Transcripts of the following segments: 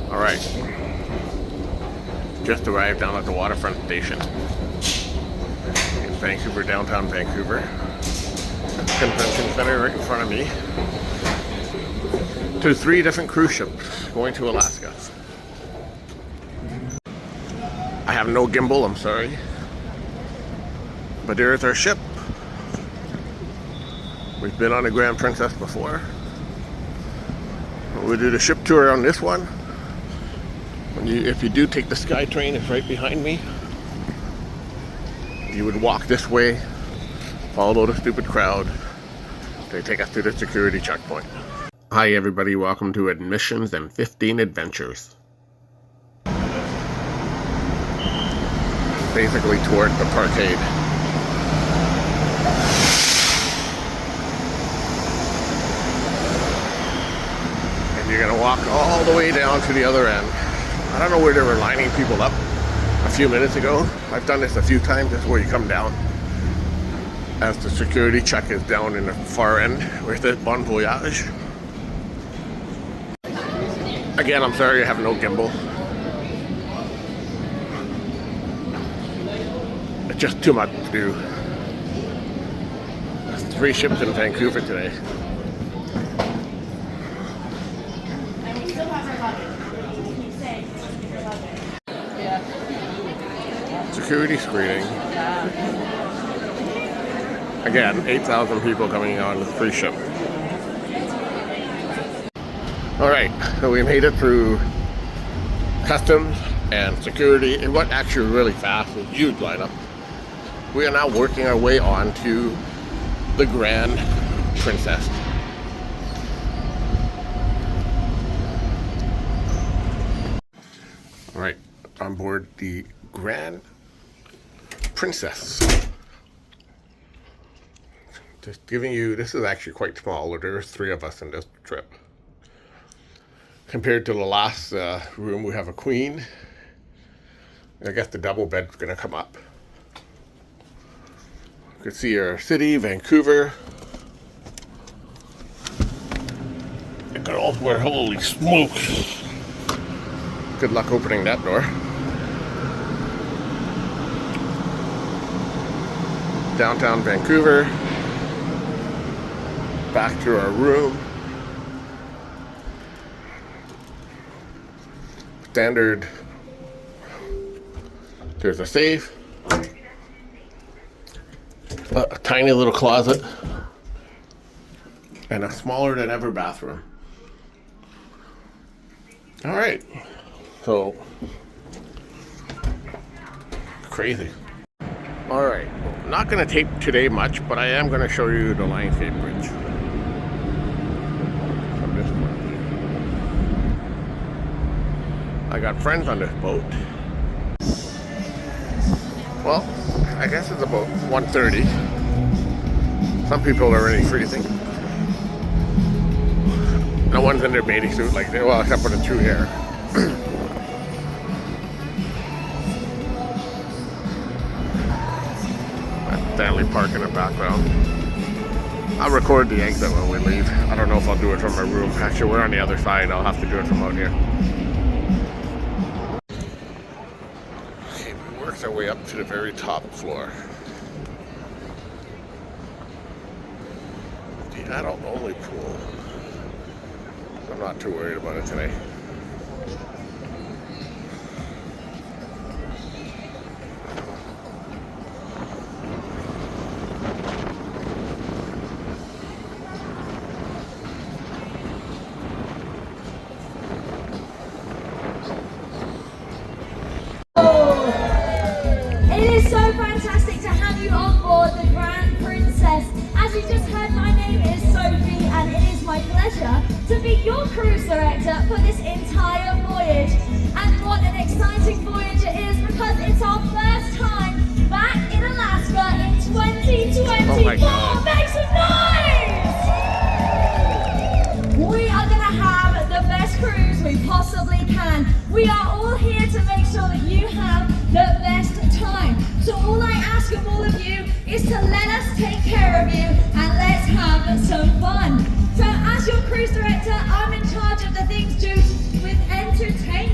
Alright, just arrived down at the waterfront station in Vancouver, downtown Vancouver. Convention center right in front of me. To 3 different cruise ships going to Alaska. I have no gimbal, I'm sorry. But there's our ship. We've been on the Grand Princess before. We'll do the ship tour on this one. If you do take the SkyTrain, it's right behind me. You would walk this way, follow the stupid crowd. They take us to the security checkpoint. Hi everybody, welcome to Admissions and 15 Adventures. Basically toward the parkade. And you're gonna walk all the way down to the other end. I don't know where they were lining people up a few minutes ago. I've done this a few times. That's where you come down. As the security check is down in the far end. Where's the Bon Voyage? Again, I'm sorry I have no gimbal. It's just too much to do. There's 3 ships in Vancouver today. Security screening. Again, 8,000 people coming on the cruise ship. Alright, so we made it through customs and security. It went actually really fast. It was a huge lineup. We are now working our way on to the Grand Princess. Alright, on board the Grand Princess. Just giving you, this is actually quite small. There's 3 of us in this trip. Compared to the last room, we have a queen. I guess the double bed's gonna come up. You can see our city, Vancouver. You can also wear, holy smokes. Good luck opening that door. Downtown Vancouver. Back to our room. Standard. There's a safe. A tiny little closet. And a smaller than ever bathroom. Alright. So. Crazy. Alright. Not going to tape today much, but I am going to show you the Lionsgate Bridge. From this point. I got friends on this boat. Well, I guess it's about 1:30. Some people are already freezing. No one's in their bathing suit like they, well, except for the 2 here. Stanley Park in the background. I'll record the exit when we leave. I don't know if I'll do it from my room. Actually, we're on the other side. I'll have to do it from out here. Okay, we worked our way up to the very top floor. The adult only pool. I'm not too worried about it today. Fantastic to have you on board the Grand Princess. As you just heard, my name is Sophie and it is my pleasure to be your cruise director for this entire voyage. And what an exciting voyage it is, because it's our first time back in Alaska in 2024. Make some noise! We are going to have the best cruise we possibly can. We are all here to make sure that you have the best time. So all I ask of all of you is to let us take care of you and let's have some fun. So as your cruise director, I'm in charge of the things to do with entertainment.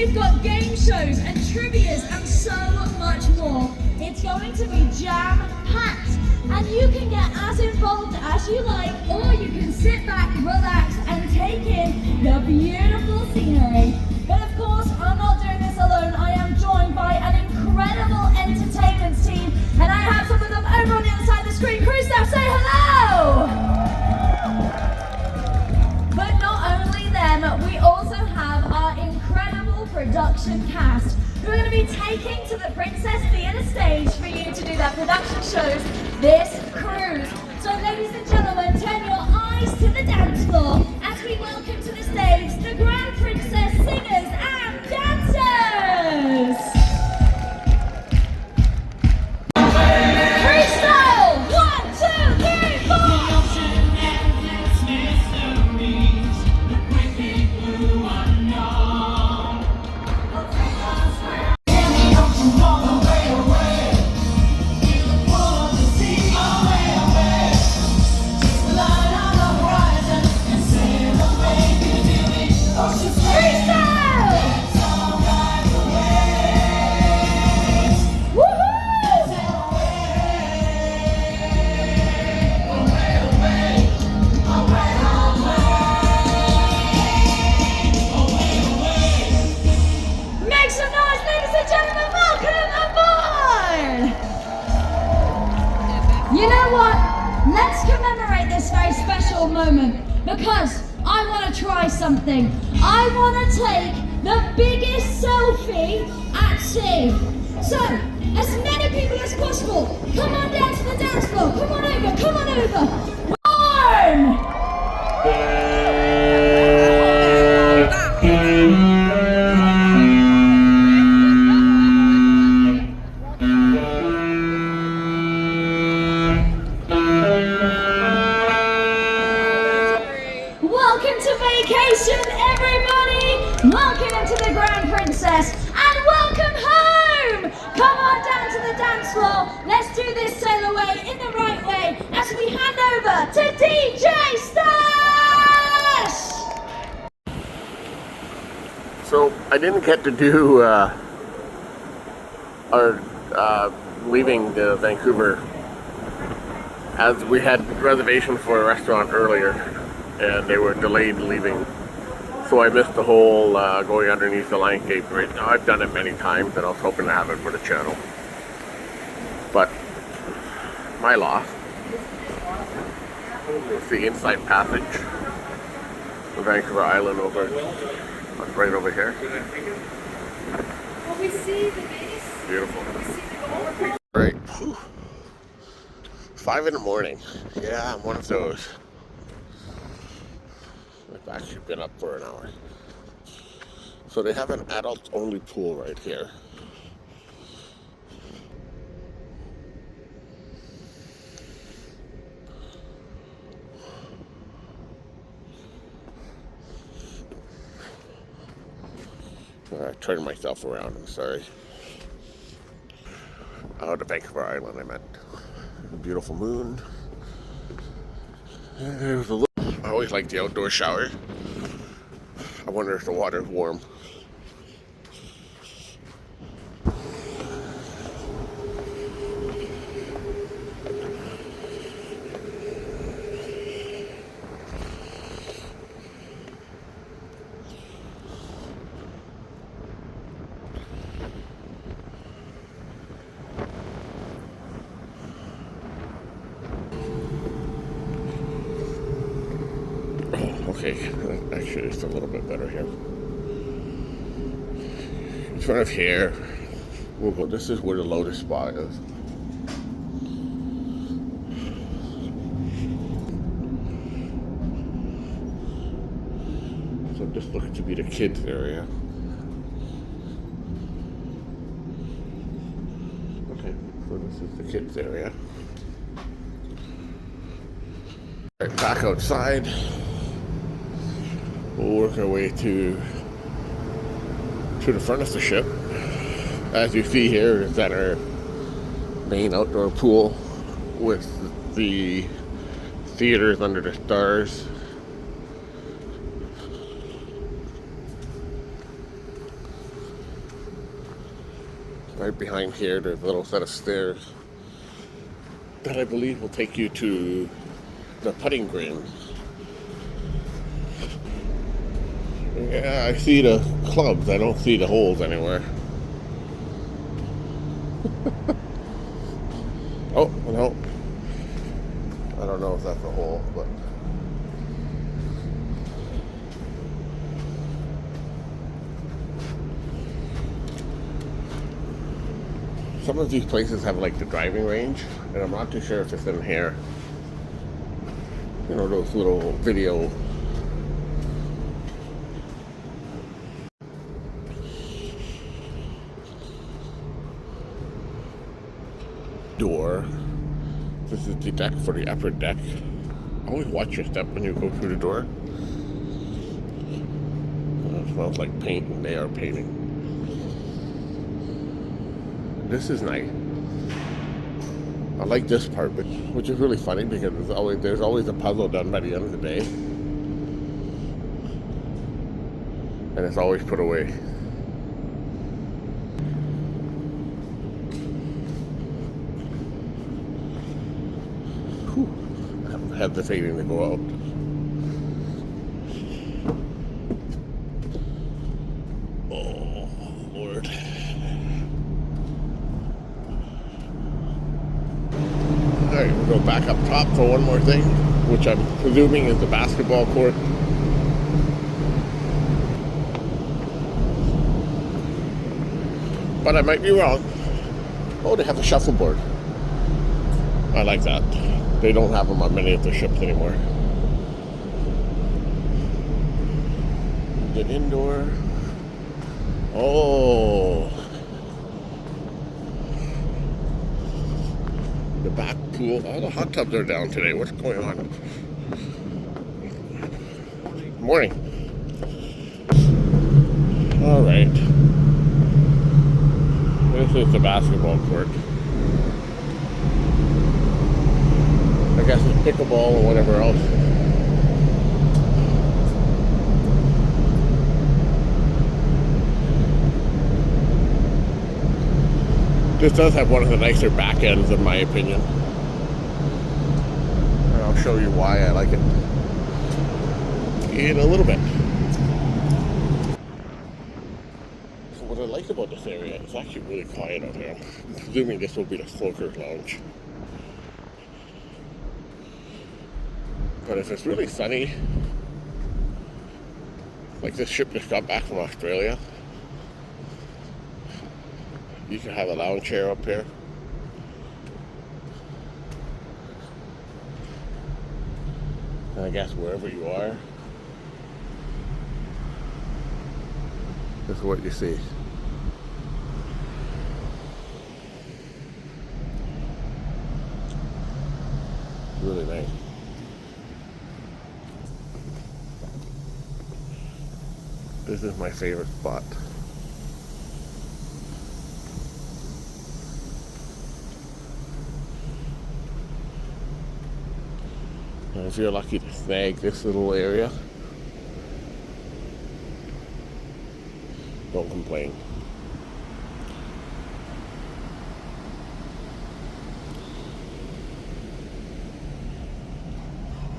we've got game shows and trivias and so much more. It's going to be jam-packed, and you can get as involved as you like, or you can sit back, relax, and take in the beautiful scenery. But of course, I'm not doing this alone. I am joined by an incredible entertainment team, and I have some of them over on the other side of the screen. Crew staff, say hello! But not only them, we also have our incredible production cast who are going to be taking to the Princess Theatre stage for you to do their production shows this cruise. So ladies and gentlemen, turn your eyes to the dance floor as we welcome to the stage the Grand Princess singers and dancers! Freestyle! 1, 2, 3, 4! You know what? Let's commemorate this very special moment because I want to try something. I want to take the biggest selfie at sea. So, as many people as possible, come on down to the dance floor. Come on over, come on over. 1! Welcome to vacation, everybody! Welcome into the Grand Princess, and welcome home! Come on down to the dance floor. Let's do this sail away in the right way as we hand over to DJ Stash! So I didn't get to do our leaving Vancouver, as we had reservations for a restaurant earlier and they were delayed leaving, so I missed the whole going underneath the Lion Gate Bridge. Now I've done it many times and I was hoping to have it for the channel, but my loss. It's the inside passage of Vancouver Island over right over here. Well, we see the base. Beautiful. Right. Whew. 5 in the morning. Yeah, I'm one of those. I've actually been up for an hour. So they have an adult-only pool right here. I turned myself around, I'm sorry. Out of Vancouver Island, I meant. A beautiful moon. And there's a little, I always like the outdoor shower. I wonder if the water's warm. Okay, actually it's a little bit better here. In front of here, we'll go, this is where the lotus spa is. So this looks to be the kids area. Okay, so this is the kids area. All right, back outside. We'll work our way to the front of the ship. As you see here, is that our main outdoor pool with the theaters under the stars. Right behind here, there's a little set of stairs that I believe will take you to the putting green. Yeah, I see the clubs. I don't see the holes anywhere. Oh, no. I don't know if that's a hole, but... Some of these places have like the driving range, and I'm not too sure if it's in here. You know, those little video door. This is the deck for the upper deck. Always watch your step when you go through the door. It smells like paint, and they are painting. This is nice. I like this part, which is really funny because there's always a puzzle done by the end of the day, and it's always put away. Whew. I'm hesitating to go out. Oh, Lord. Alright, we'll go back up top for one more thing, which I'm presuming is the basketball court. But I might be wrong. Oh, they have a shuffleboard. I like that. They don't have them on many of their ships anymore. The indoor. Oh. The back pool. All the hot tubs are down today. What's going on? Morning. All right. This is the basketball court. I guess it's pickleball or whatever else. This does have one of the nicer back ends, in my opinion. And I'll show you why I like it in a little bit. So what I like about this area, it's actually really quiet out here. I'm presuming this will be the smokers' lounge. But if it's really sunny, like this ship just got back from Australia, you can have a lounge chair up here. And I guess wherever you are, this is what you see. Really nice. This is my favorite spot. And if you're lucky to snag this little area, don't complain.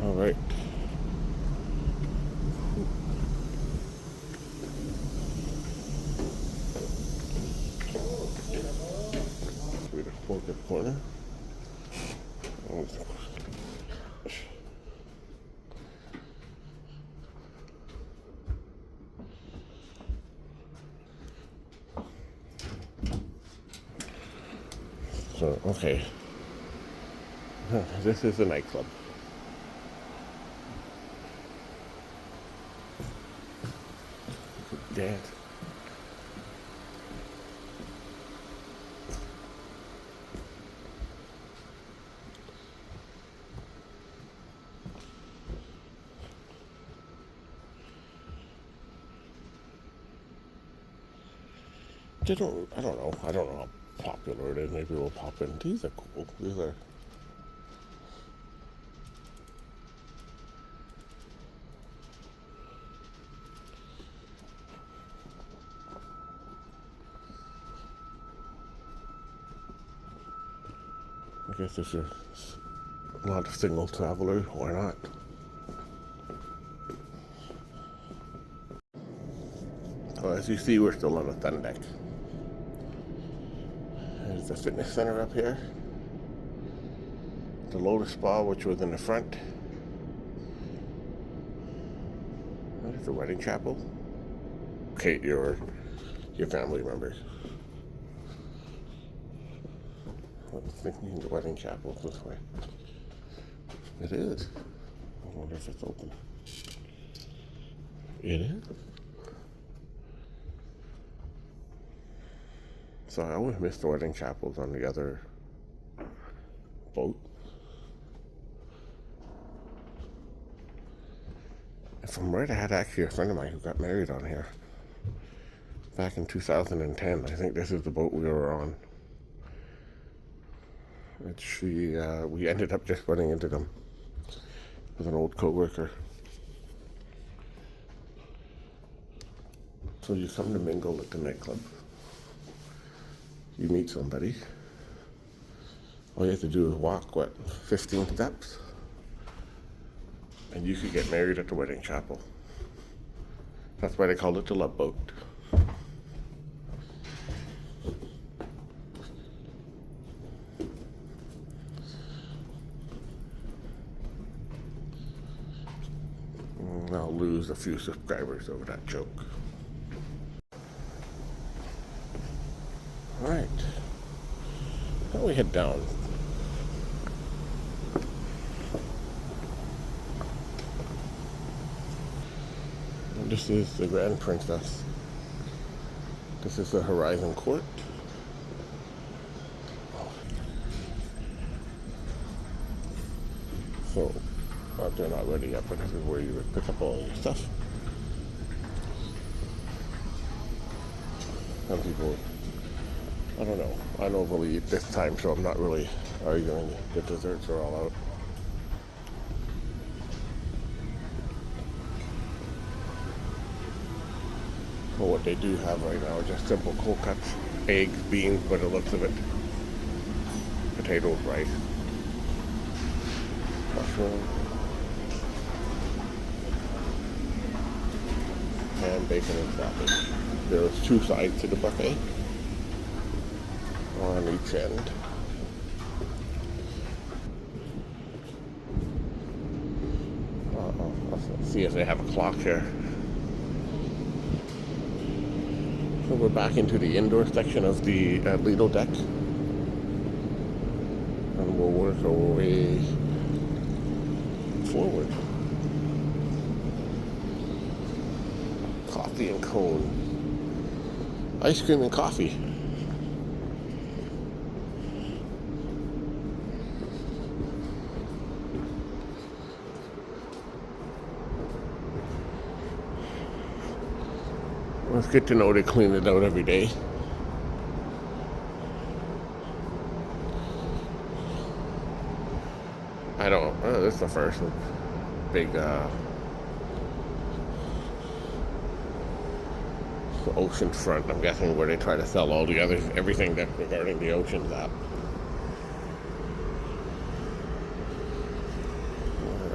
All right. Through the poker corner. So, okay. This is a nightclub. Dance. I don't know how popular it is. Maybe we'll pop in. These are cool. These are... I guess this is a lot of single travelers. Why not? So as you see, we're still on the Thun deck. There's the fitness center up here. The Lotus Spa, which was in the front. There's the wedding chapel. Kate, your family members. I'm thinking the wedding chapel this way. It is. I wonder if it's open. It is. So I always miss the wedding chapels on the other boat. If I'm right, I had actually a friend of mine who got married on here back in 2010. I think this is the boat we were on. And we ended up just running into them with an old co-worker. So you come to mingle at the nightclub. You meet somebody. All you have to do is walk, 15 steps? And you could get married at the wedding chapel. That's why they called it the Love Boat. I'll lose a few subscribers over that joke. Alright. Now we head down. And this is the Grand Princess. This is the Horizon Court. So, they're not ready yet, but this is where you would pick up all your stuff. Some people, I don't know. I don't really eat this time, so I'm not really arguing. The desserts are all out. Well, what they do have right now are just simple cold cuts, eggs, beans, by the looks of it, potatoes, rice, mushroom, ham, bacon, and sausage. There's 2 sides to the buffet on each end. Let's see if they have a clock here. So we're back into the indoor section of the Lido deck. And we'll work our way forward. Coffee and cone. Ice cream and coffee. Well, it's good to know they clean it out every day. I don't, this is the first big, the ocean front, I'm guessing, where they try to sell all the other, everything that regarding the ocean's up.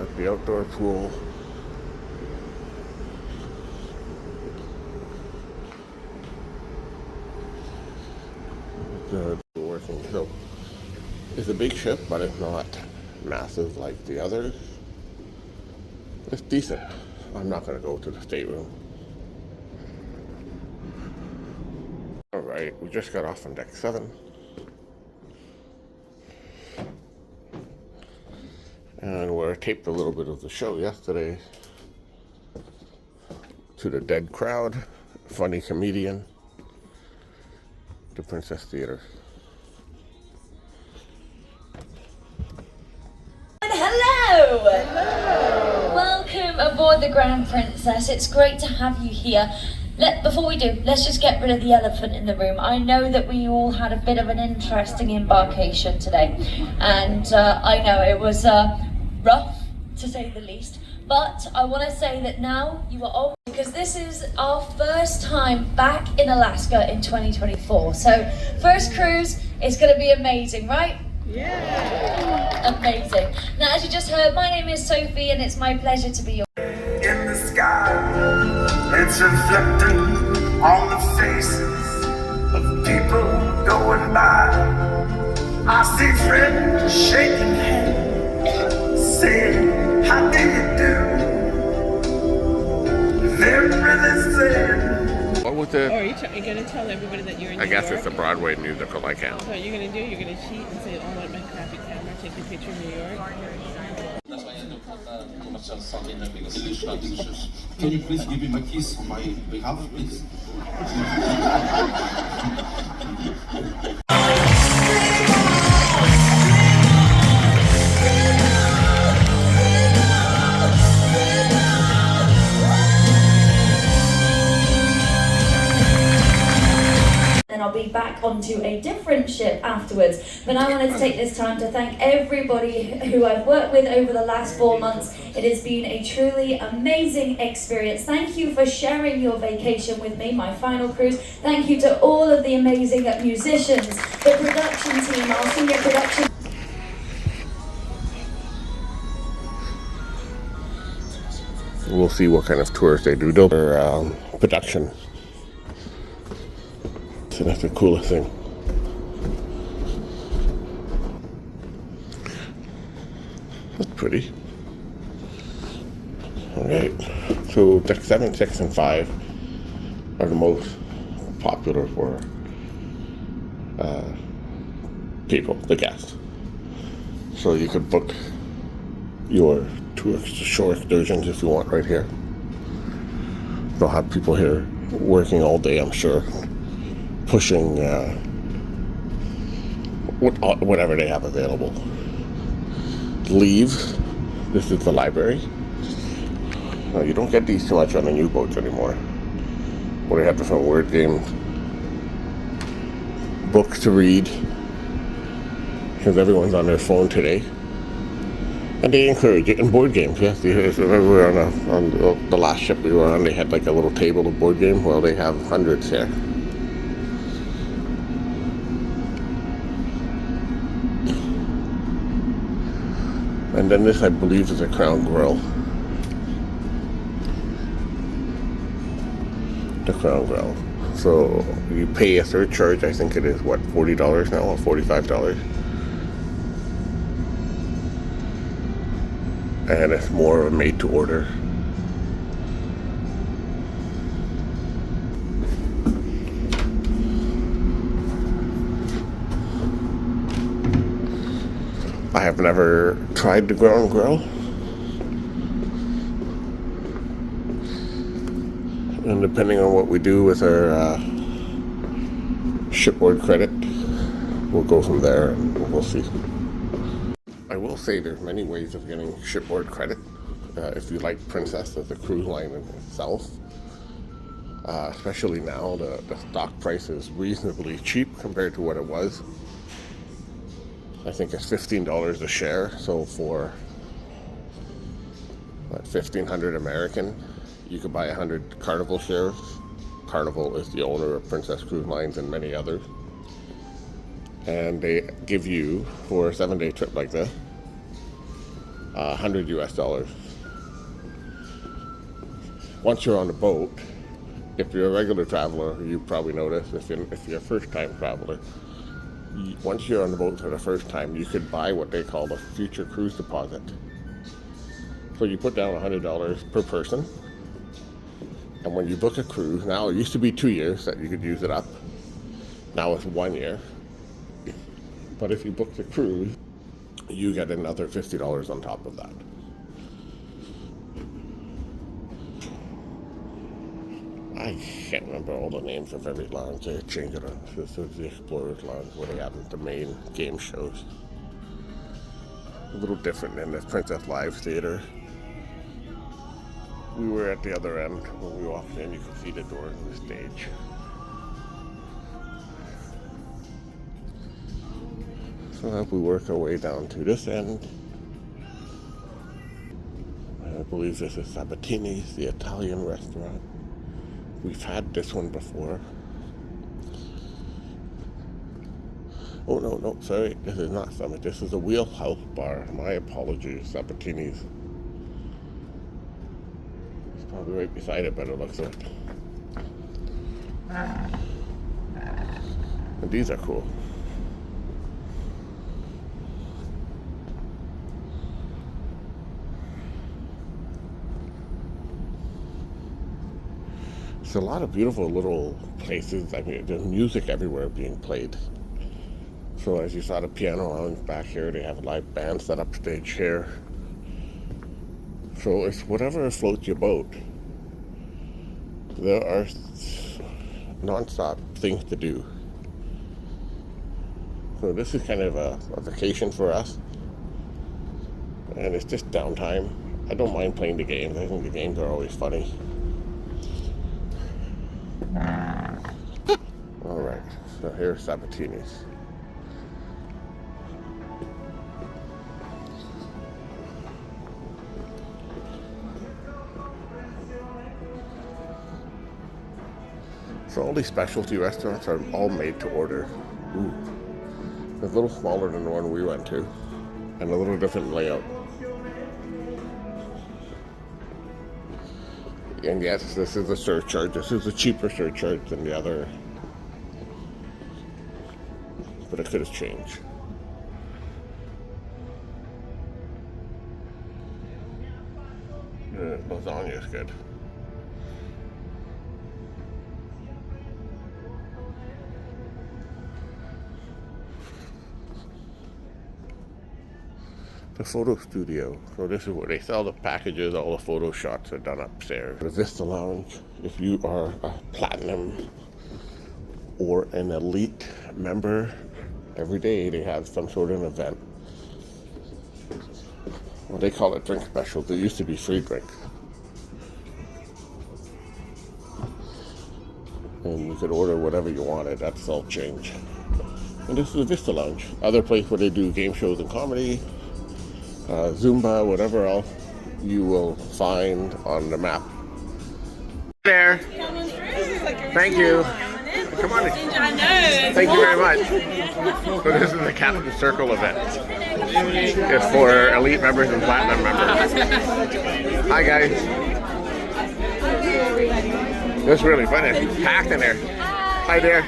At the outdoor pool. Working. So it's a big ship, but it's not massive like the others. It's decent. I'm not going to go to the stateroom. Alright, we just got off on deck 7. And we taped a little bit of the show yesterday to the dead crowd, funny comedian, the Princess Theater. Hello! Hello! Welcome aboard the Grand Princess. It's great to have you here. Before we do, let's just get rid of the elephant in the room. I know that we all had a bit of an interesting embarkation today, and I know it was rough, to say the least, but I want to say that now you are all, because this is our first time back in Alaska in 2024. So, first cruise is going to be amazing, right? Yeah. Amazing. Now, as you just heard, my name is Sophie, and it's my pleasure to be your... In the sky, it's reflecting on the faces of people going by. I see friends shaking hands, saying, how do you do? They're really saying, What was it? Or are you going to tell everybody that you're in New I guess York? it's a Broadway musical. I can't. So what you're going to do, you're going to cheat and say, oh, my crappy camera, take a picture of New York. Can you please give him a kiss on my behalf, please? Then I'll be back onto a different ship afterwards. But I wanted to take this time to thank everybody who I've worked with over the last 4 months. It has been a truly amazing experience. Thank you for sharing your vacation with me, my final cruise. Thank you to all of the amazing musicians, the production team, our senior production. We'll see what kind of tours they do. Their production. So that's the coolest thing. That's pretty. Alright. So deck 7, 6, and 5 are the most popular for people, the guests. So you could book your tour shore excursions if you want right here. They'll have people here working all day, I'm sure, pushing whatever they have available. Leaves. This is the library. No, you don't get these too much on the new boats anymore. Where they have different word games, books to read, because everyone's on their phone today. And they encourage it in board games. Yes, remember we were on the last ship we were on. They had like a little table of board games. Well, they have hundreds here. And then this, I believe, is a Crown Grill. The Crown Grill. So you pay a surcharge. I think it is what, $40 now or $45. And it's more of a made to order. I have never tried the Ground Grill. And depending on what we do with our shipboard credit, we'll go from there and we'll see. I will say there's many ways of getting shipboard credit. If you like Princess as a cruise line in itself. Especially now, the stock price is reasonably cheap compared to what it was. I think it's $15 a share, so for what, $1,500 American, you could buy 100 Carnival shares. Carnival is the owner of Princess Cruise Lines and many others. And they give you, for a 7-day trip like this, $100 US. Once you're on the boat, if you're a regular traveler, you probably notice, if you're a first-time traveler, once you're on the boat for the first time, you could buy what they call the future cruise deposit. So you put down $100 per person, and when you book a cruise, now it used to be 2 years that you could use it up. Now it's 1 year. But if you book the cruise, you get another $50 on top of that. I can't remember all the names of every lounge. They change it up. This is the Explorers Lounge where they have the main game shows. A little different than the Princess Live Theater. We were at the other end. When we walked in, you could see the door and the stage. So if we work our way down to this end, I believe this is Sabatini's, the Italian restaurant. We've had this one before. Oh, no, sorry. This is not Summit. This is the Wheelhouse Bar. My apologies, Sabatini's. It's probably right beside it, but it looks like. And these are cool. There's a lot of beautiful little places. I mean, there's music everywhere being played. So as you saw the piano lounge back here, they have a live band set up stage here. So it's whatever floats your boat. There are non-stop things to do. So this is kind of a vacation for us. And it's just downtime. I don't mind playing the games. I think the games are always funny. Alright, so here's Sabatini's. So all these specialty restaurants are all made to order. Ooh. It's a little smaller than the one we went to, and a little different layout. And yes, this is a surcharge. This is a cheaper surcharge than the other. But it could have changed. Lasagna is good. The photo studio. So this is where they sell the packages. All the photo shots are done upstairs. The Vista Lounge. If you are a platinum or an elite member, every day they have some sort of event. Well, they call it drink specials. It used to be free drink. And you could order whatever you wanted. That's all changed. And this is the Vista Lounge. Other place where they do game shows and comedy. Zumba, whatever else you will find on the map. There. Thank you. Come on in. I know. Thank you very much. So this is the Captain Circle event. It's for elite members and platinum members. Hi guys. This is really fun. It's packed in there. Hi there.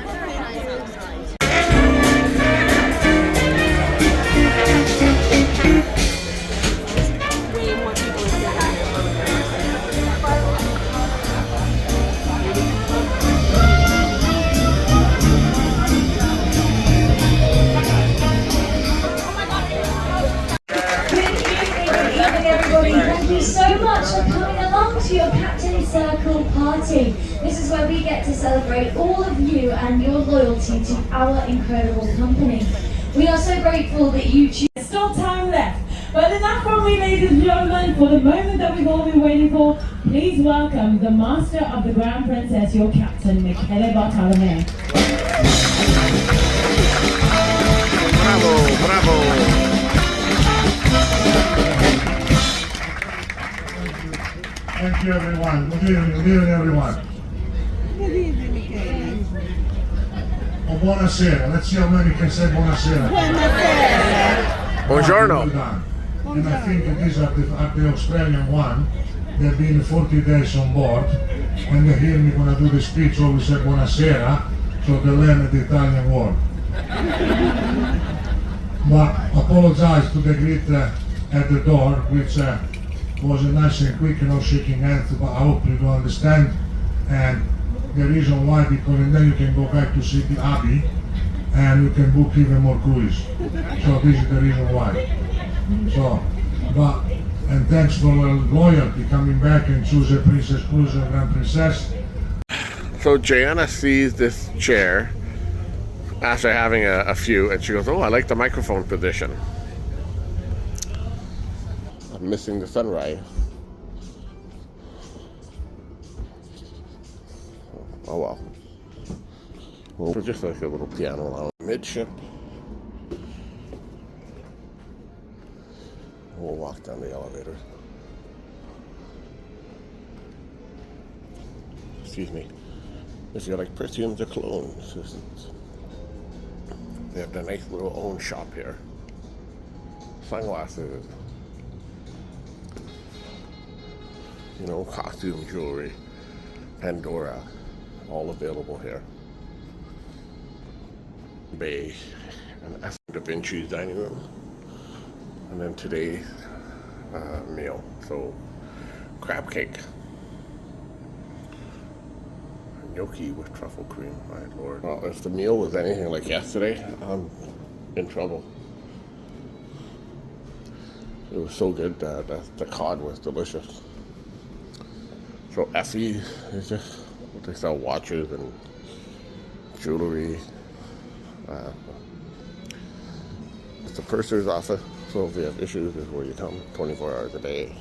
Thank you so much for coming along to your Captain Circle party. This is where we get to celebrate all of you and your loyalty to our incredible company. We are so grateful that you choose. There's still time left. But enough from me, ladies and gentlemen. For the moment that we've all been waiting for, please welcome the Master of the Grand Princess, your Captain, Michele Bartolome. Bravo, bravo. Thank you, everyone. Good evening, everyone. Oh, buonasera. Let's see how many can say buonasera. Buongiorno. And I think that these are the Australian one. They've been 40 days on board. When they hear me when I do the speech, always say buonasera, so they learn the Italian word. But apologize to the greet at the door, which was nice and quick, shaking hands, but I hope you do understand. And the reason why, because then you can go back to see the Abbey and you can book even more cruise. So this is the reason why. So, and thanks for loyalty coming back and choose a Princess Cruise and Grand Princess. So Jana sees this chair after having a few, and she goes, "Oh, I like the microphone position." I'm missing the sunrise. Oh well. Well, just like a little piano lounge midship. We'll walk down the elevator. Excuse me. If you like perfumes or colognes, They have a nice little own shop here. Sunglasses, you know, costume jewelry, Pandora, all available here. Bay and Da Vinci's dining room. And then today's meal. So, crab cake. Gnocchi with truffle cream, my lord. Well, if the meal was anything like yesterday, I'm in trouble. It was so good that the cod was delicious. So Effie is just, they sell watches and jewelry. It's the purser's office, so if you have issues, this is where you come 24 hours a day.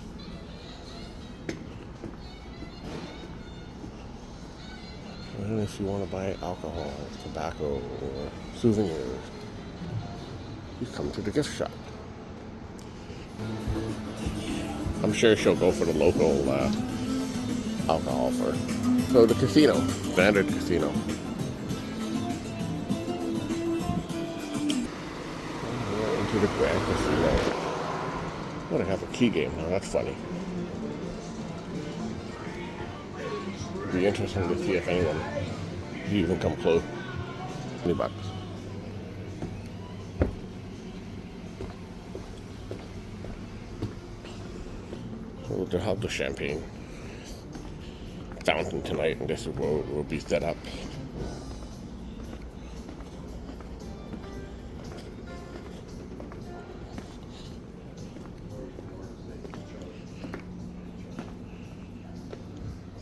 And if you want to buy alcohol, tobacco, or souvenirs, you come to the gift shop. I'm sure she'll go for the local alcohol first. So the casino, standard casino. To the Grand Casino. I'm gonna have a key game now, that's funny. It'd be interesting to see if anyone even come close. $20. So they'll have the champagne fountain tonight, and this is where we'll be set up.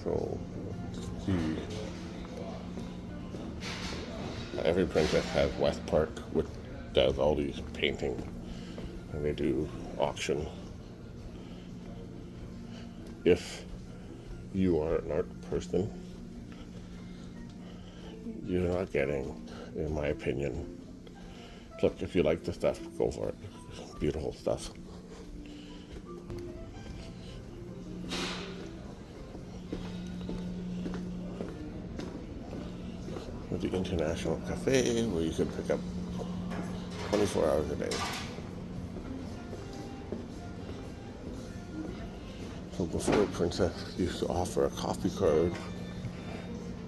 So, every princess has West Park, which does all these paintings, and they do auction. If you are an art person, you're not getting, in my opinion, look, if you like the stuff, go for it. It's beautiful stuff. The International Cafe, where you can pick up 24 hours a day. So before, Princess used to offer a coffee card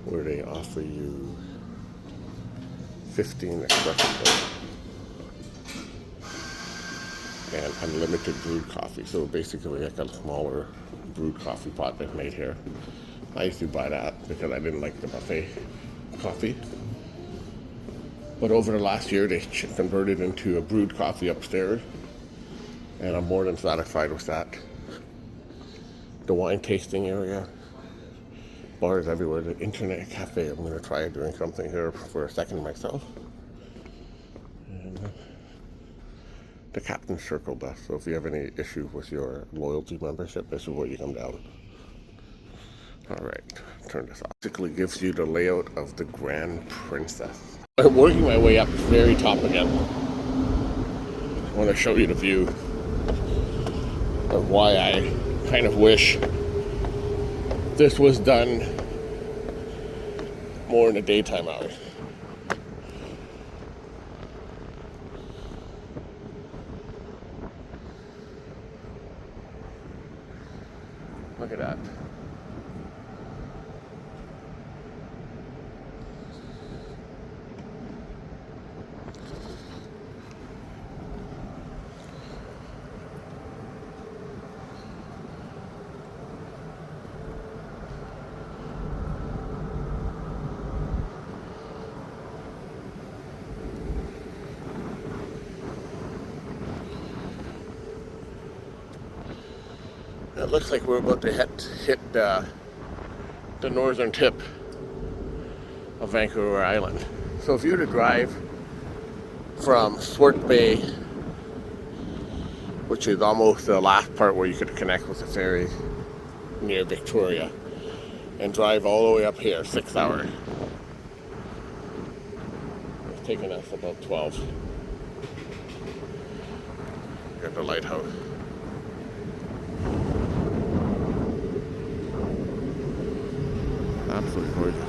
where they offer you 15 espresso and unlimited brewed coffee. So basically like a smaller brewed coffee pot that's made here. I used to buy that because I didn't like the buffet coffee. But over the last year, they converted into a brewed coffee upstairs, and I'm more than satisfied with that. The wine tasting area, bars everywhere, the internet cafe. I'm going to try doing something here for a second myself. And the Captain's Circle bus. So if you have any issues with your loyalty membership, this is where you come down. Alright, turn this off. Basically gives you the layout of the Grand Princess. I'm working my way up to the very top again. I want to show you the view of why I kind of wish this was done more in the daytime hours. Look at that. It looks like we're about to hit the northern tip of Vancouver Island. So if you were to drive from Swart Bay, which is almost the last part where you could connect with the ferry near Victoria, and drive all the way up here, 6 hours. It's taken us about 12. Here's the lighthouse. Absolutely gorgeous.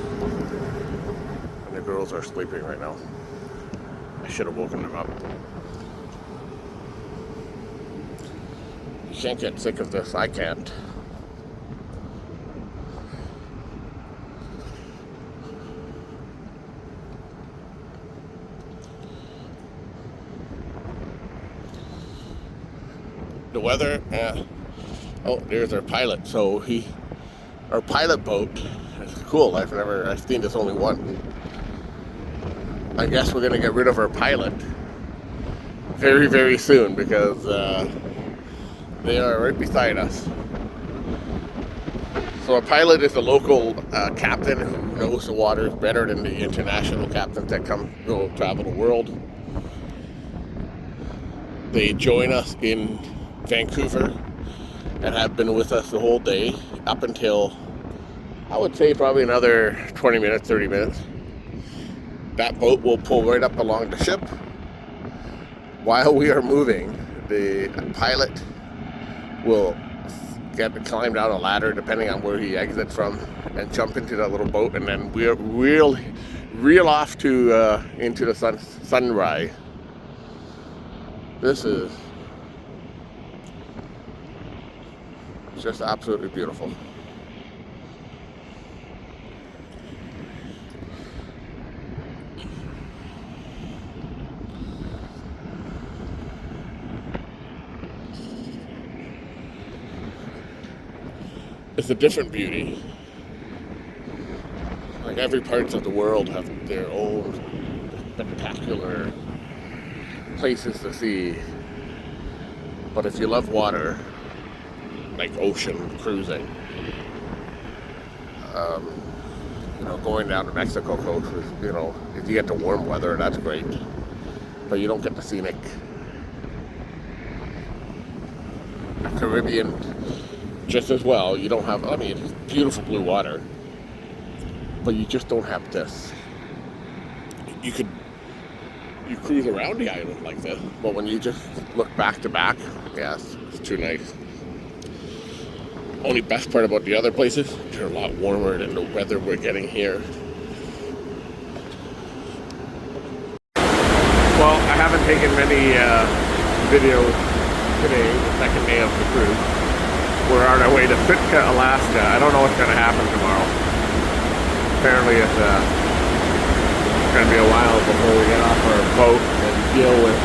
And the girls are sleeping right now. I should have woken them up. You can't get sick of this. I can't. The weather, oh, there's our pilot. So our pilot boat, it's cool. I've seen this only one. I guess we're gonna get rid of our pilot very, very soon because they are right beside us. So a pilot is a local captain who knows the waters better than the international captains that go travel the world. They join us in Vancouver and have been with us the whole day up until, I would say, probably another 20 minutes, 30 minutes. That boat will pull right up along the ship. While we are moving, the pilot will climb down a ladder depending on where he exits from and jump into that little boat, and then we'll reel off to into the sunrise. This is just absolutely beautiful. It's a different beauty. Like every parts of the world have their own spectacular places to see. But if you love water, like ocean cruising, going down to Mexico coast, if you get the warm weather, that's great. But you don't get the scenic. Caribbean, just as well. You don't have, it's beautiful blue water, but you just don't have this. You cruise around the island like this, but when you just look back to back, yes, it's too nice. Only best part about the other places, they're a lot warmer than the weather we're getting here. Well, I haven't taken many videos today, the second day of the cruise. We're on our way to Sitka, Alaska. I don't know what's going to happen tomorrow. Apparently it's going to be a while before we get off our boat and deal with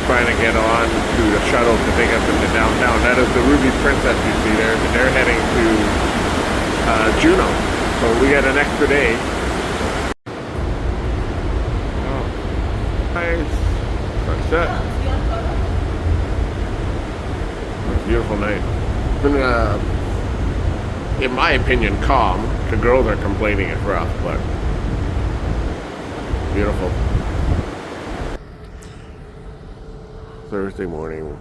trying to get on to the shuttle to take us into downtown. That is the Ruby Princess you see there. They're heading to Juneau. So we get an extra day. Oh, nice. Sunset. Beautiful night. It's been, in my opinion, calm. The girls are complaining it's rough, but beautiful. Thursday morning.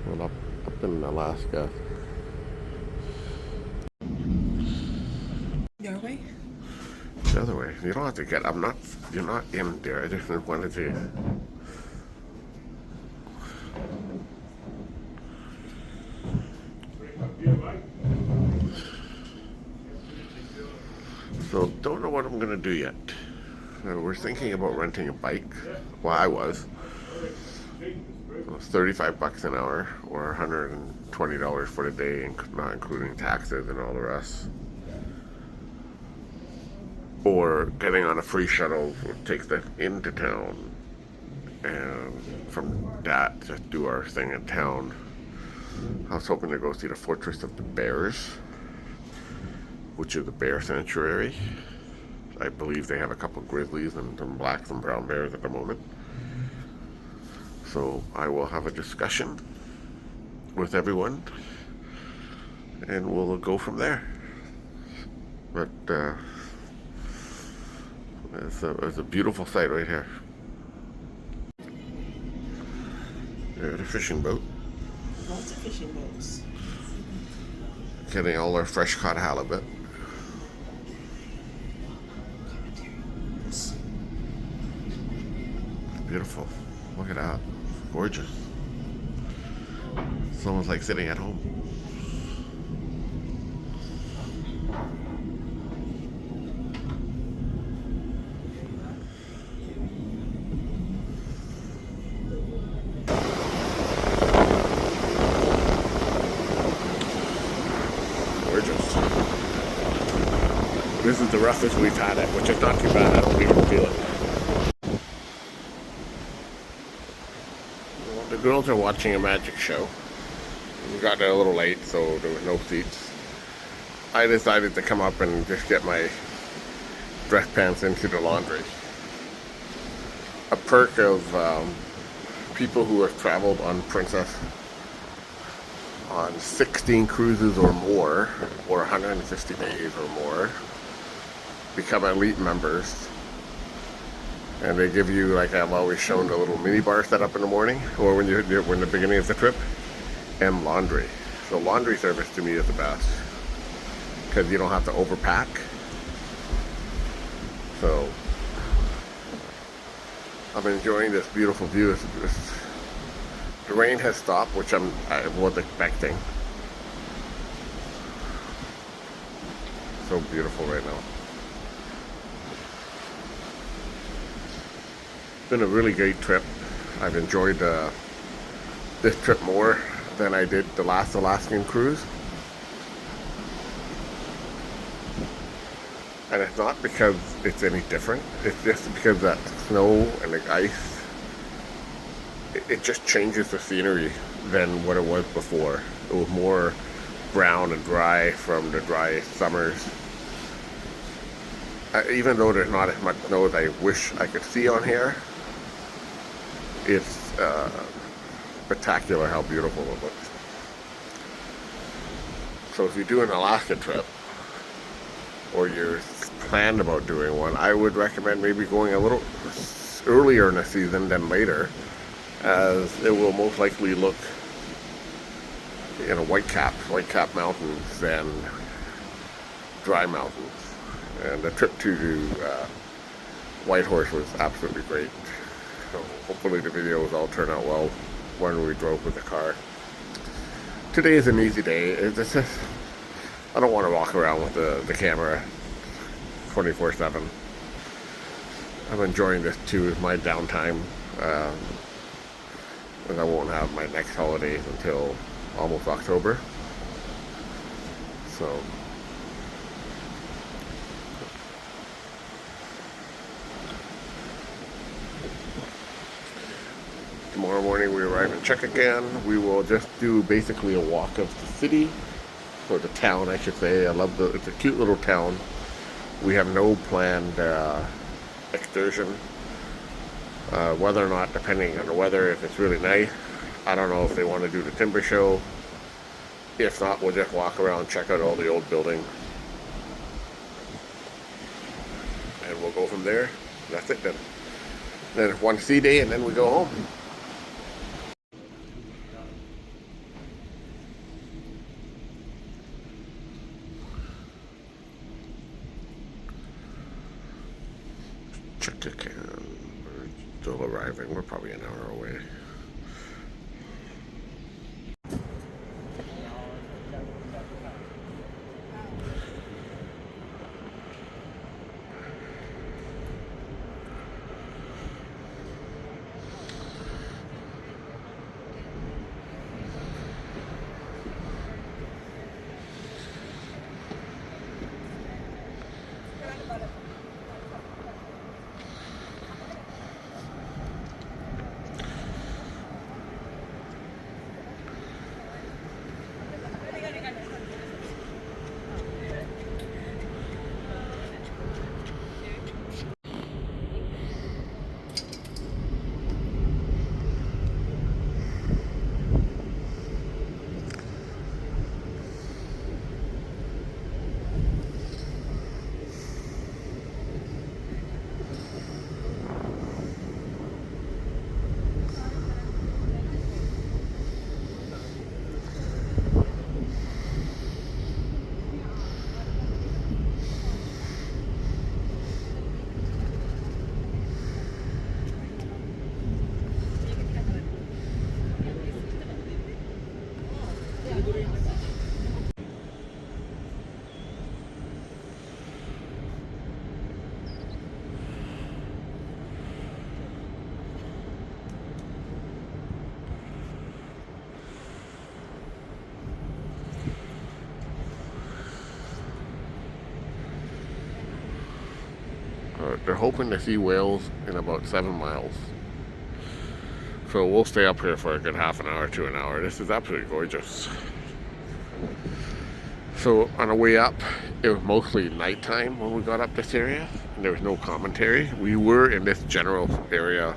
Well, up in Alaska. The other way? The other way. You don't have to get. You're not in there. I just wanted to. So, don't know what I'm gonna do yet. We're thinking about renting a bike. Well, I was. It was $35 an hour, or $120 for the day, not including taxes and all the rest. Or getting on a free shuttle that takes us into town, and from that, just do our thing in town. I was hoping to go see the Fortress of the Bears, which is a bear sanctuary. I believe they have a couple grizzlies and some black and brown bears at the moment. So I will have a discussion with everyone and we'll go from there. But it's a beautiful sight right here. There's a fishing boat. Lots of fishing boats. Getting all our fresh caught halibut. Beautiful. Look at that. Gorgeous. It's almost like sitting at home. this is the roughest we've had it, which is not too bad. I don't even feel it. Well, the girls are watching a magic show. We got there a little late, so there was no seats. I decided to come up and just get my dress pants into the laundry. A perk of people who have traveled on Princess on 16 cruises or more, or 150 days or more, become elite members. And they give you, like I've always shown, the little mini bar set up in the morning, or when you're in the beginning of the trip, and laundry. So laundry service to me is the best, because you don't have to overpack. So I'm enjoying this beautiful view. The rain has stopped, which I was expecting. So beautiful right now. It's been a really great trip. I've enjoyed this trip more than I did the last Alaskan cruise. And it's not because it's any different. It's just because that snow and the ice, it just changes the scenery than what it was before. It was more brown and dry from the dry summers. Even though there's not as much snow as I wish I could see on here, it's spectacular how beautiful it looks. So if you do an Alaska trip, or you're planned about doing one, I would recommend maybe going a little earlier in the season than later, as it will most likely look, white cap mountains than dry mountains. And the trip to Whitehorse was absolutely great. So hopefully the videos all turn out well when we drove with the car. Today is an easy day. It's just, I don't want to walk around with the camera 24/7. I'm enjoying this too as my downtime, and I won't have my next holidays until almost October. So tomorrow morning we arrive in Chekagan. We will just do basically a walk of the city, or the town I should say. It's a cute little town. We have no planned excursion. Whether or not, depending on the weather, if it's really nice. I don't know if they want to do the timber show. If not, we'll just walk around, check out all the old buildings, and we'll go from there. That's it then. Then it's one sea day, and then we go home. Chekagan. We're still arriving. We're probably an hour away. they're hoping to see whales in about 7 miles. So we'll stay up here for a good half an hour to an hour. This is absolutely gorgeous. So on the way up, it was mostly nighttime when we got up this area, and there was no commentary. We were in this general area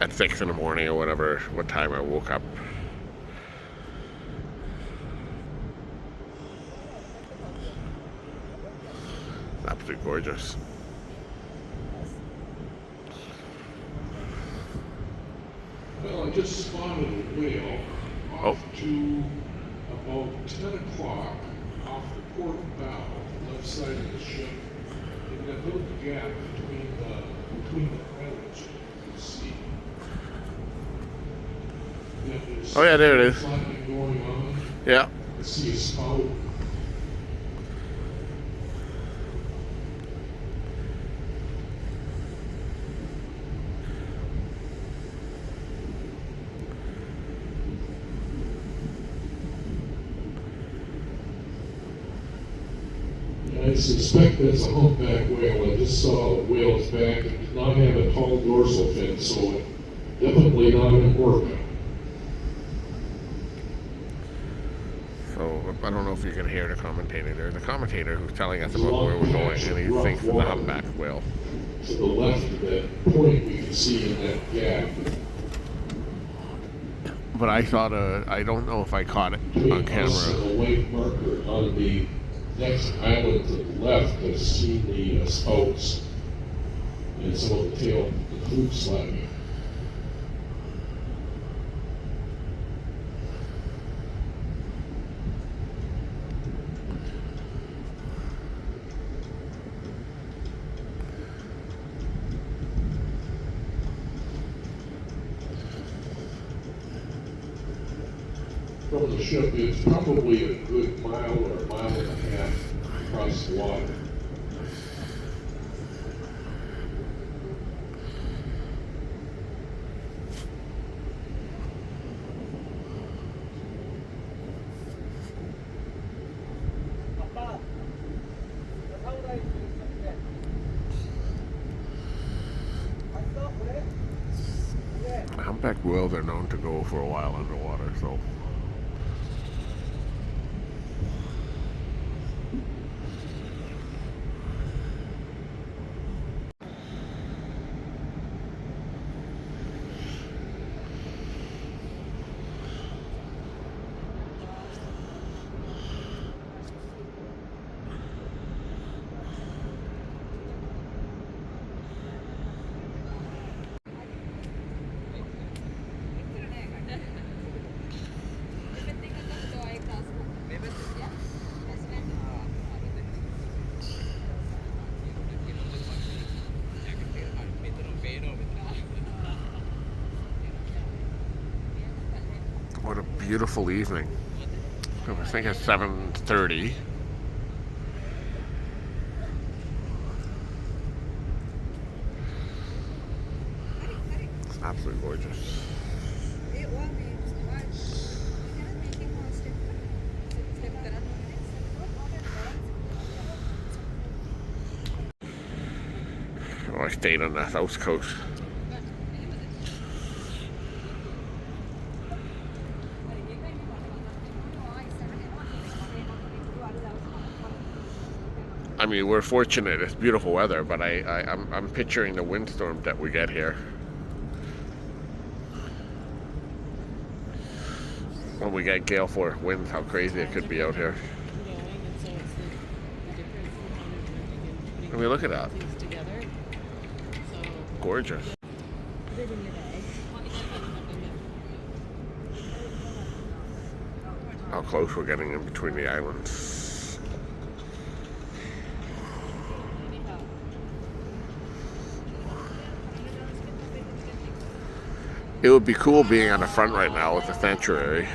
at 6 in the morning or whatever, what time I woke up. Absolutely gorgeous. Well, I just spotted a whale off to about 10 o'clock off the port bow, left side of the ship, in that little gap between the islands you can see. Oh yeah, there it is. Something going on. Yeah. I see a spout. I suspect that's a humpback whale. I just saw a whale's back. It does not have a tall dorsal fin, so definitely not an orca. So I don't know if you can hear the commentator. There's a commentator who's telling us about where we're going, and he thinks it's a humpback whale. To the left of that point we can see in that gap. But I thought, I don't know if I caught it on Between us and camera. the white marker on the next island to the left, I've seen the spouts and some of the tail, the flukes flapping. From the ship, it's probably a good mile or a mile and a half across the water. Humpback whales are known to go for a while underwater, so. What a beautiful evening. I think it's 7:30. It's absolutely gorgeous. Oh, I stayed on the south coast. I mean, we're fortunate. It's beautiful weather, but I'm picturing the windstorm that we get here. When we get gale force winds, how crazy it could be out here. I mean, look at that. Gorgeous. How close we're getting in between the islands. It would be cool being on the front right now with the sanctuary.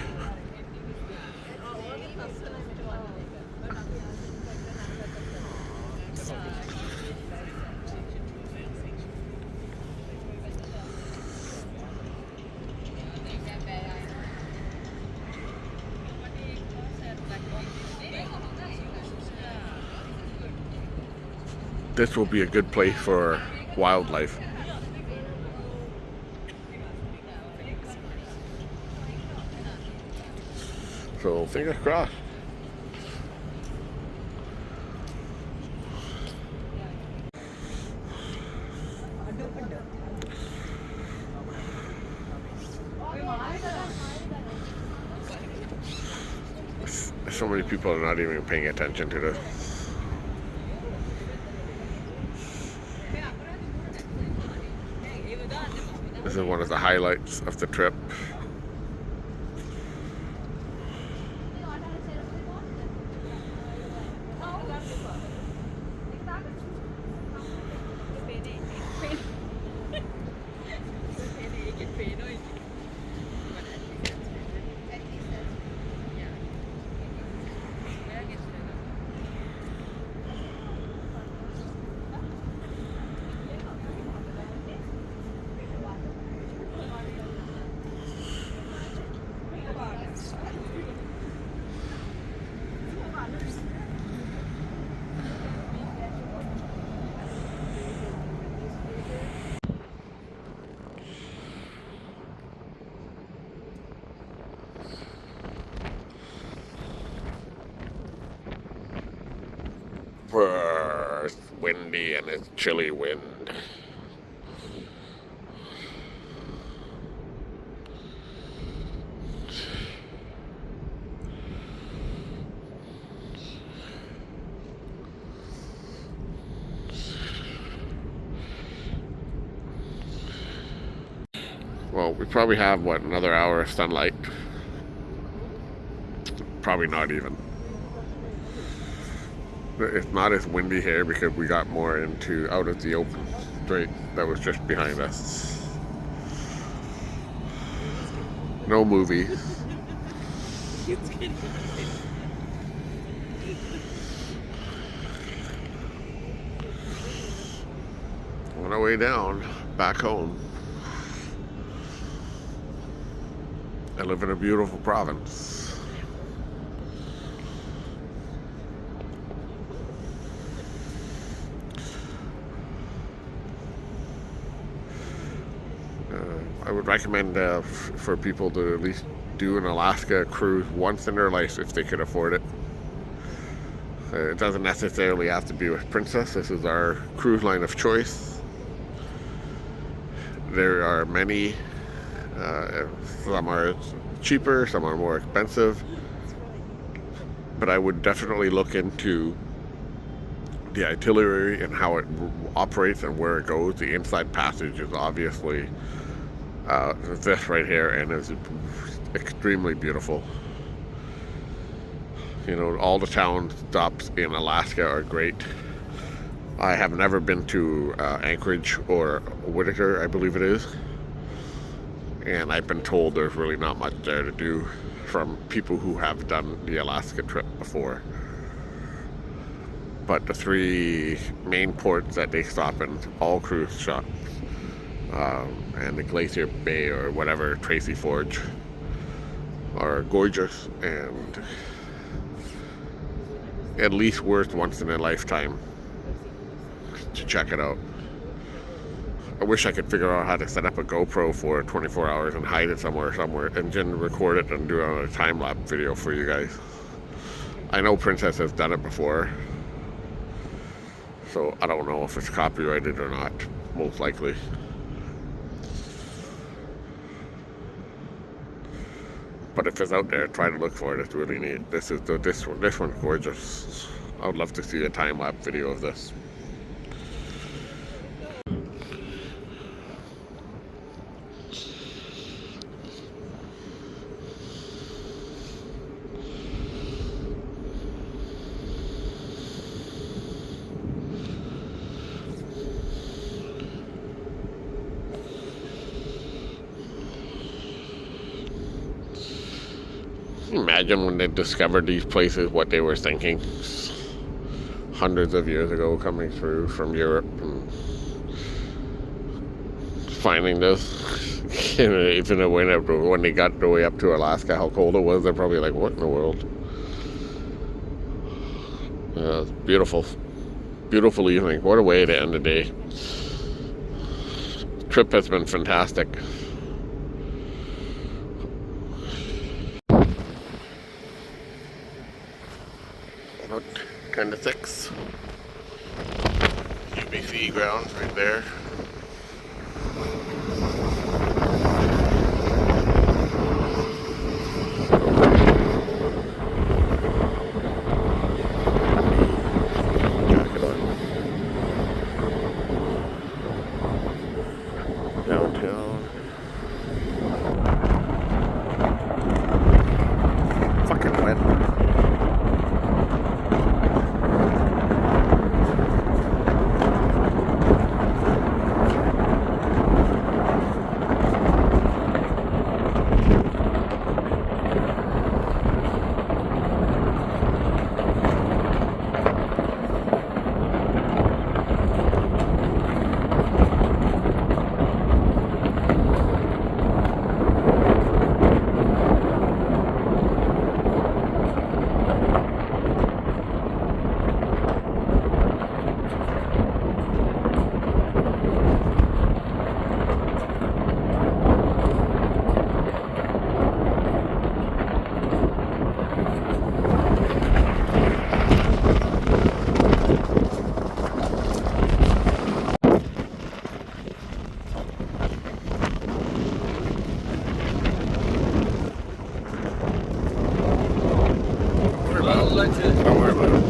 this will be a good place for wildlife. So fingers crossed. So many people are not even paying attention to this. This is one of the highlights of the trip. It's windy and it's chilly wind. Well, we probably have, what, another hour of sunlight? Probably not even. It's not as windy here because we got more into out of the open strait that was just behind us. No movie. On our way down, back home. I live in a beautiful province. I would recommend for people to at least do an Alaska cruise once in their life if they could afford it. It doesn't necessarily have to be with Princess. This is our cruise line of choice. There are many. Some are cheaper, some are more expensive. But I would definitely look into the itinerary and how it operates and where it goes. The inside passage is obviously this right here, and it's extremely beautiful. You know, all the town stops in Alaska are great. I have never been to Anchorage or Whitaker, I believe it is, and I've been told there's really not much there to do from people who have done the Alaska trip before. But the three main ports that they stop in, all cruise shops, and the Glacier Bay or whatever, Tracy Forge, are gorgeous and at least worth once in a lifetime to check it out. I wish I could figure out how to set up a GoPro for 24 hours and hide it somewhere and then record it and do a time-lapse video for you guys. I know Princess has done it before, so I don't know if it's copyrighted or not, most likely. But if it's out there, try to look for it. It's really neat. This one's gorgeous. I would love to see a time-lapse video of this. Imagine when they discovered these places, what they were thinking hundreds of years ago, coming through from Europe and finding this. Even when they got the way up to Alaska, how cold it was, they're probably like, what in the world? Yeah, it's beautiful. Beautiful evening. What a way to end the day. Trip has been fantastic. About 10 to 6. UBC grounds right there. Downtown. Fucking wet. Don't worry about it.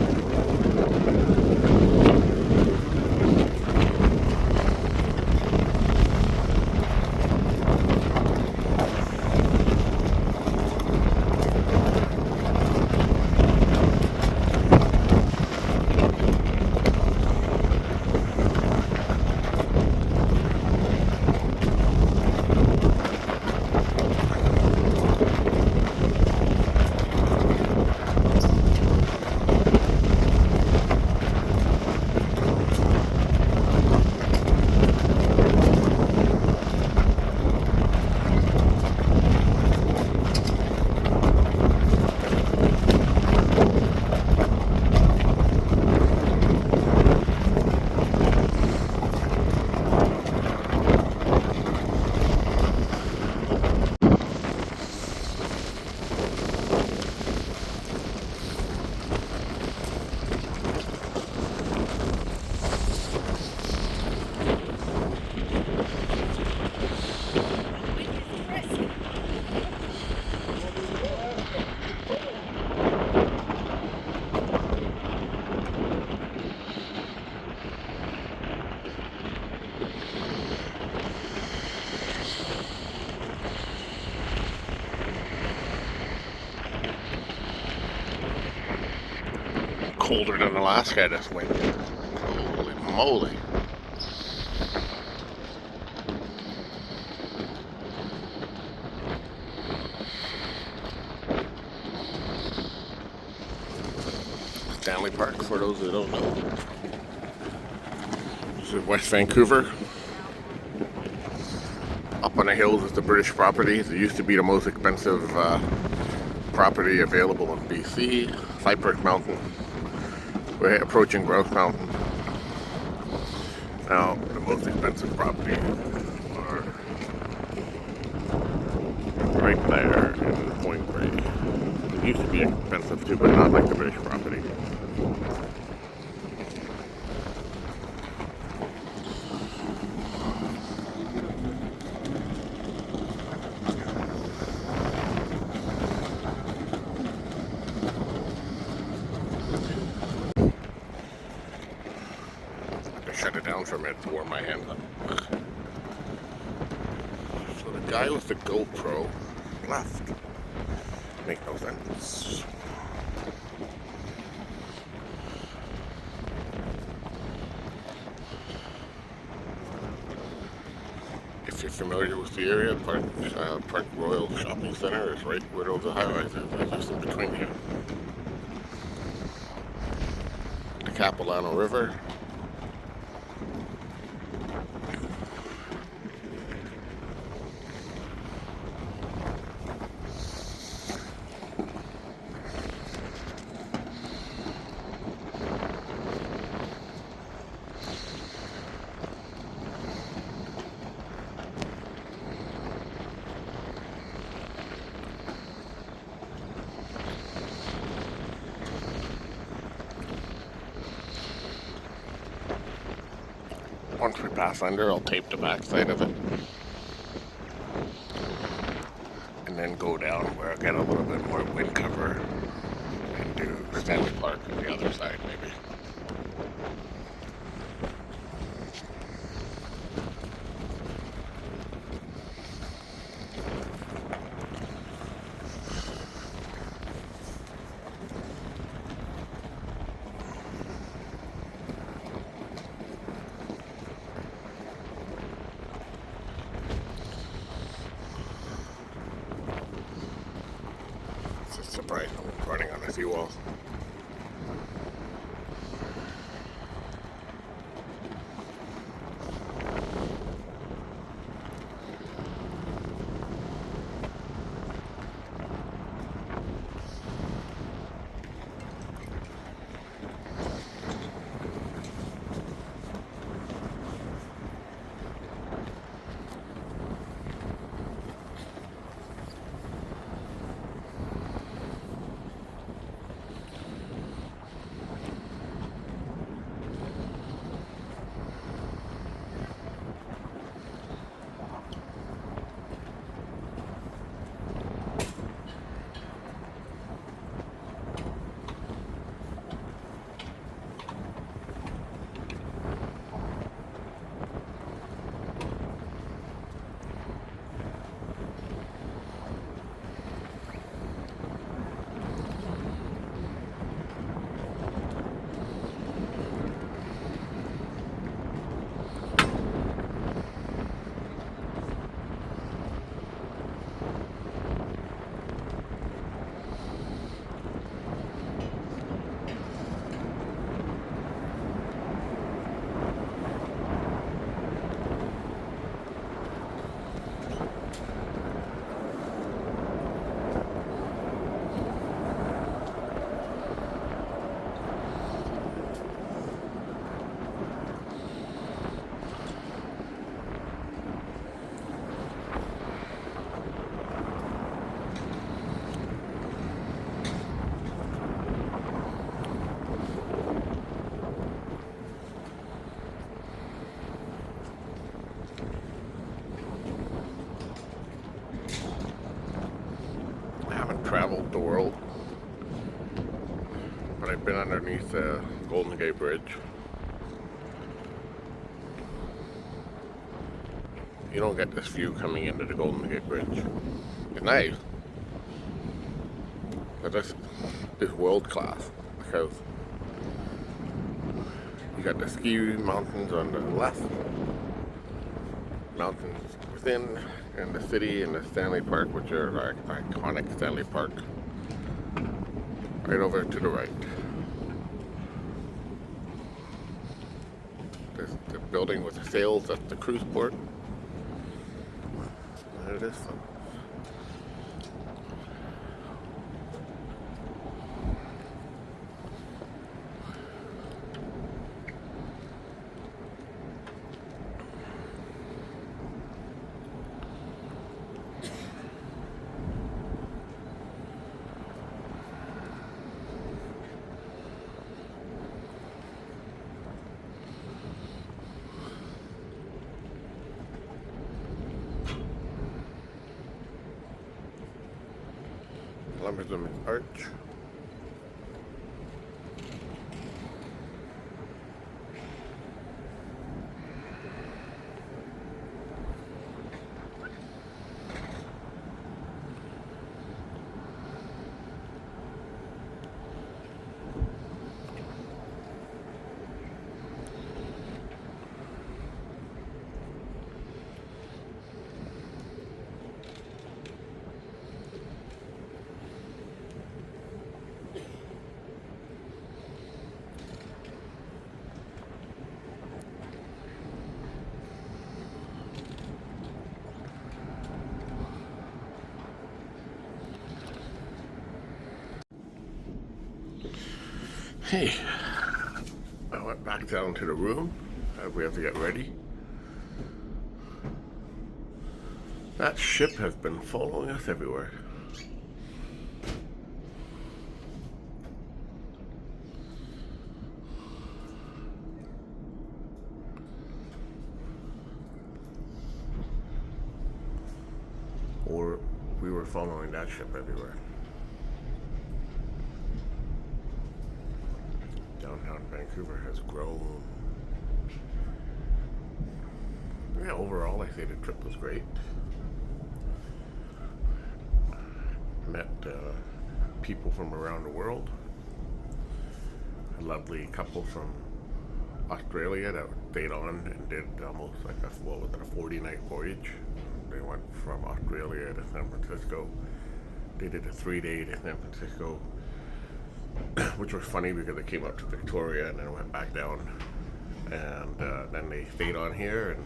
Colder than Alaska this winter. Holy moly. Stanley Park, for those who don't know. This is West Vancouver. Up on the hills is the British property. It used to be the most expensive property available in BC. Cypress Mountain. We're approaching Grouse Mountain. Now, the most expensive property are right there in Point Grey. It used to be expensive too, but not like the British property. Shut it down for a minute to warm my hands up. So the guy with the GoPro left. Make no sense. If you're familiar with the area, Park Royal Shopping Center is right where those highways are, just in between here. The Capilano River. once we pass under, I'll tape the backside of it. And then go down where I get a little bit more wind cover and do Stanley Park on the other side maybe. It's a surprise I'm running on a seawall. Traveled the world, but I've been underneath the Golden Gate Bridge. You don't get this view coming into the Golden Gate Bridge. It's nice, but this is world class because you got the ski mountains on the left, mountains within, and the city and the Stanley Park, which are like iconic Stanley Park, right over to the right. There's the building with the sails, that's the cruise port. There it is. Lumberton Arch. Hey, I went back down to the room. We have to get ready. That ship has been following us everywhere. we were following that ship everywhere. Downtown Vancouver has grown. Yeah, overall, I say the trip was great. Met people from around the world. A lovely couple from Australia that stayed on and did almost like a 40-night voyage. They went from Australia to San Francisco. They did a 3-day to San Francisco, which was funny because they came up to Victoria and then went back down. And then they stayed on here and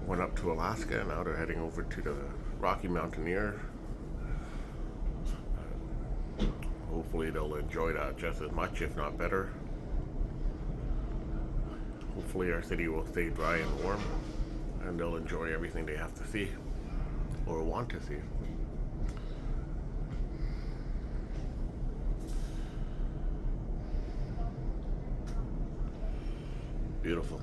went up to Alaska, and now they're heading over to the Rocky Mountaineer. Hopefully they'll enjoy that just as much, if not better. Hopefully our city will stay dry and warm, and they'll enjoy everything they have to see or want to see. Beautiful.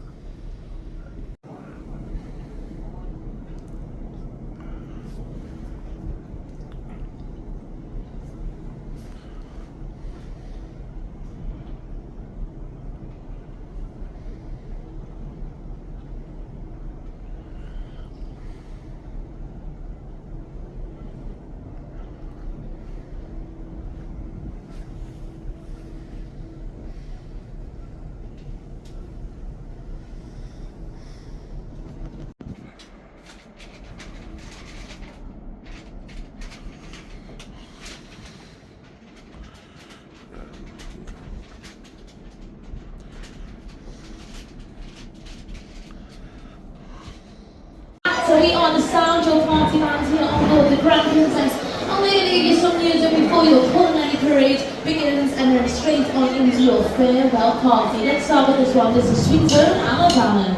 So we are the sound your party bands here on board the Grand Princess. I'm going to give you some music before your culinary parade begins and then straight on into your farewell party. Let's start with this one. This is Sweet Turn, Alabama.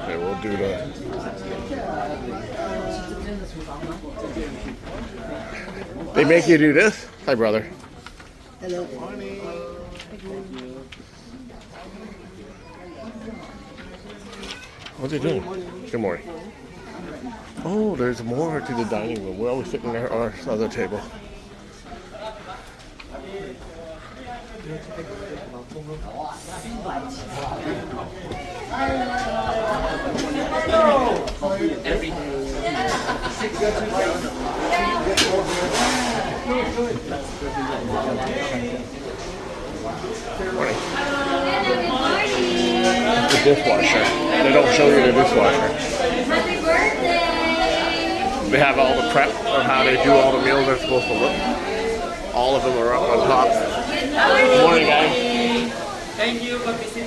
Okay, we'll do the... They make you do this? Hi, brother. Hello. What's he doing? Good morning. Oh, there's more to the dining room. We're always sitting there on our other table. Morning. The dishwasher. They don't show you the dishwasher. Happy birthday! They have all the prep of how they do all the meals they're supposed to look. All of them are up on top. Good morning, guys. Thank you for visiting.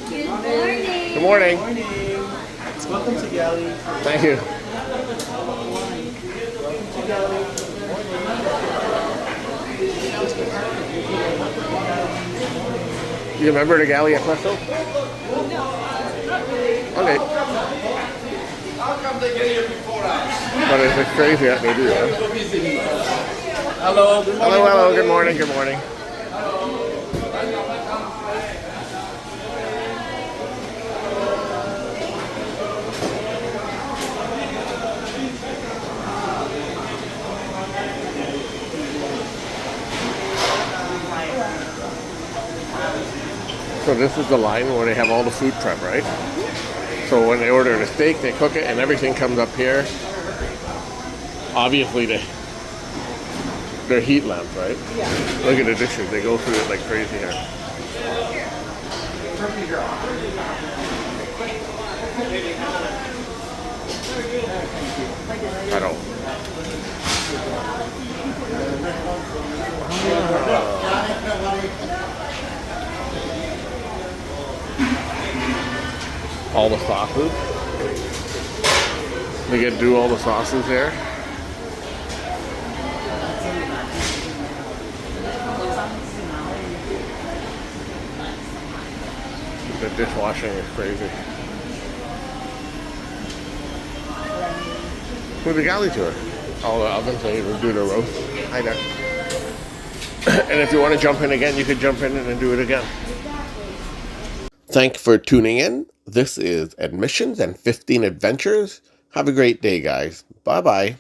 Good morning! Good morning. Welcome to Galley. Thank you. You remember the Galley espresso? Okay. How come they get here before us? But it's crazy that they do that. Hello, good morning. Hello, hello, good morning, good morning. So this is the line where they have all the food prep, right? So when they order the steak, they cook it, and everything comes up here. Obviously, they're heat lamps, right? Yeah. Look at the dishes; they go through it like crazy here. I don't. All the sauces. They get to do all the sauces there. The dishwashing is crazy. With the galley tour. All the ovens, they will do the roast. Hi there. And if you want to jump in again, you can jump in and do it again. Thank you for tuning in. This is Admissions and 15 Adventures Have a great day, guys. Bye-bye.